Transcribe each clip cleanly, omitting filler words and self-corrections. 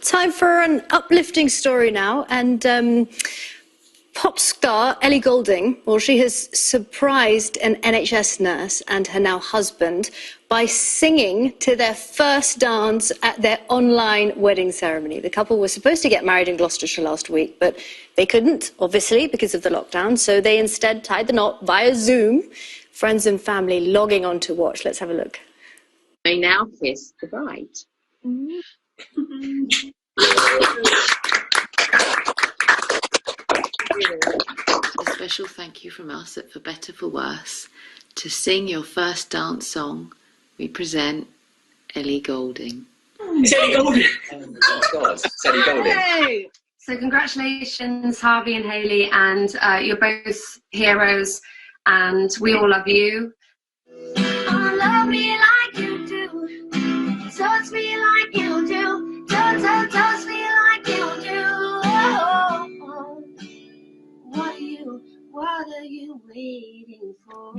time for an uplifting story now. And pop star Ellie Goulding, well, she has surprised an NHS nurse and her now husband by singing to their first dance at their online wedding ceremony. The couple were supposed to get married in Gloucestershire last week, but they couldn't, obviously, because of the lockdown. So they instead tied the knot via Zoom, friends and family logging on to watch. Let's have a look. They now kiss the bride. A special thank you from us at For Better For Worse. To sing your first dance song, we present Ellie Goulding. It's Ellie Goulding. Oh God, it's Ellie Goulding. Hey. So congratulations, Harvey and Hayley, and you're both heroes, and we all love you. Oh, love me like you do, touch me like you do, touch me like you do. Oh, what are you waiting for?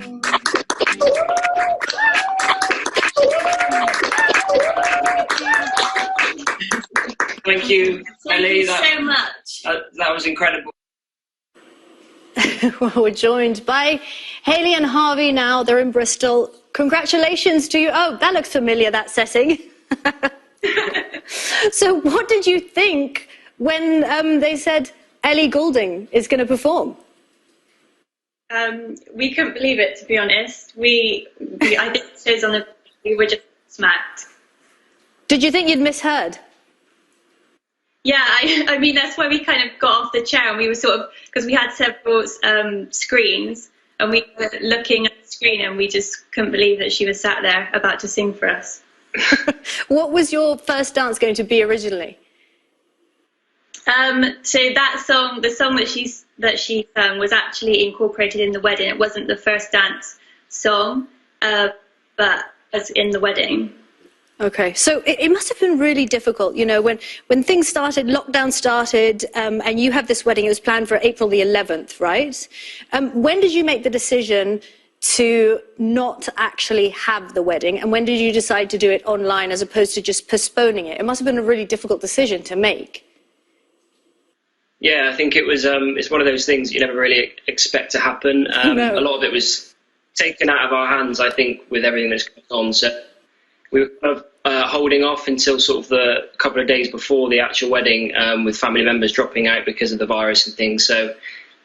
Thank you, Ellie. Thank you so much. That was incredible. Well, we're joined by Hayley and Harvey now. They're in Bristol. Congratulations to you. Oh, that looks familiar, that setting. So what did you think when they said Ellie Goulding is going to perform? We couldn't believe it, to be honest. I think it shows on we were just smacked. Did you think you'd misheard? Yeah, I mean, that's why we kind of got off the chair, and we were sort of, because we had several screens, and we were looking at the screen, and we just couldn't believe that she was sat there about to sing for us. What was your first dance going to be originally? So that song, the song that she sang, was actually incorporated in the wedding. It wasn't the first dance song, but was in the wedding. Okay, so it must have been really difficult, you know, when things started, lockdown started, and you have this wedding. It was planned for April the 11th, right? When did you make the decision to not actually have the wedding, and when did you decide to do it online as opposed to just postponing it? It must have been a really difficult decision to make. Yeah, I think it was. It's one of those things you never really expect to happen. No. A lot of it was taken out of our hands, I think, with everything that's going on. So we were kind of holding off until sort of the couple of days before the actual wedding, with family members dropping out because of the virus and things. So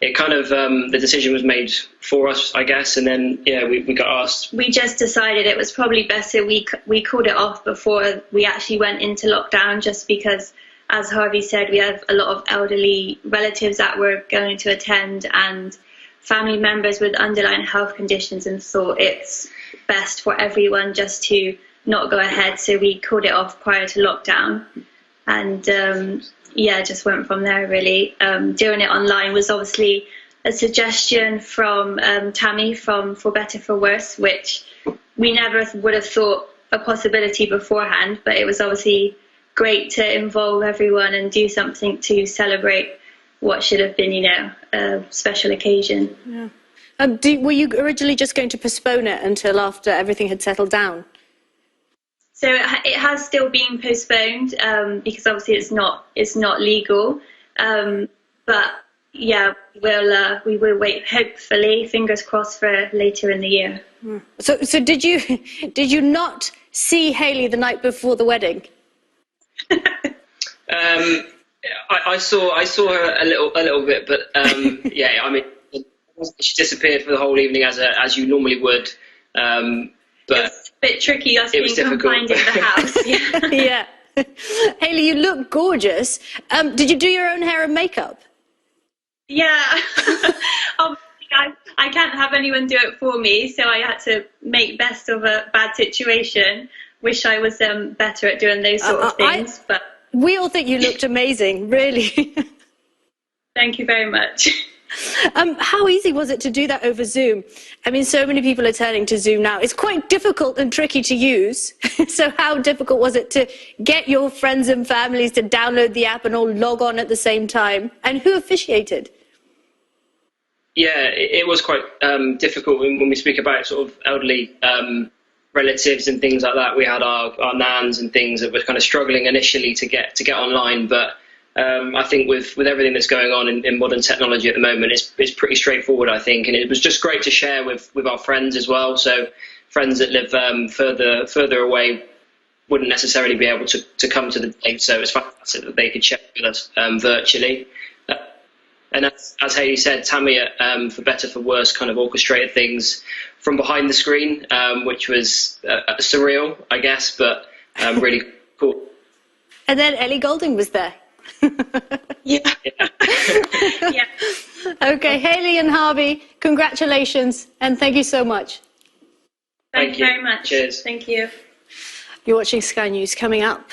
it kind of, the decision was made for us, I guess, and then, yeah, we got asked. We just decided it was probably better we called it off before we actually went into lockdown, just because, as Harvey said, we have a lot of elderly relatives that were going to attend and family members with underlying health conditions, and thought it's best for everyone just to not go ahead. So we called it off prior to lockdown, and yeah, just went from there, really. Doing it online was obviously a suggestion from Tammy from For Better For Worse, which we never would have thought a possibility beforehand, but it was obviously great to involve everyone and do something to celebrate what should have been, you know, a special occasion. Yeah. Were you originally just going to postpone it until after everything had settled down? So it has still been postponed, because obviously it's not legal. But yeah, we will wait. Hopefully, fingers crossed, for later in the year. So did you not see Hayley the night before the wedding? I saw her a little bit, but yeah, I mean, she disappeared for the whole evening as you normally would. But it was a bit tricky us being confined in the house. Yeah. Hayley, you look gorgeous. Did you do your own hair and makeup? Yeah. I can't have anyone do it for me, so I had to make best of a bad situation. Wish I was better at doing those sort of things. But we all think you looked amazing, really. Thank you very much. How easy was it to do that over Zoom? I mean, so many people are turning to Zoom now. It's quite difficult and tricky to use. So how difficult was it to get your friends and families to download the app and all log on at the same time? And who officiated? Yeah, it was quite difficult when we speak about sort of elderly relatives and things like that. We had our nans and things that were kind of struggling initially to get online, but I think with everything that's going on in modern technology at the moment, it's pretty straightforward, I think, and it was just great to share with our friends as well. So friends that live further away wouldn't necessarily be able to come to the day, so it's fantastic that they could share with us virtually. And as Hayley said, Tammy at For Better For Worse kind of orchestrated things from behind the screen, which was surreal, I guess, but really cool. And then Ellie Goulding was there. Yeah. Yeah. Okay, Hayley and Harvey, congratulations, and thank you so much. Thank you very much. Cheers. Thank you. You're watching Sky News. Coming up,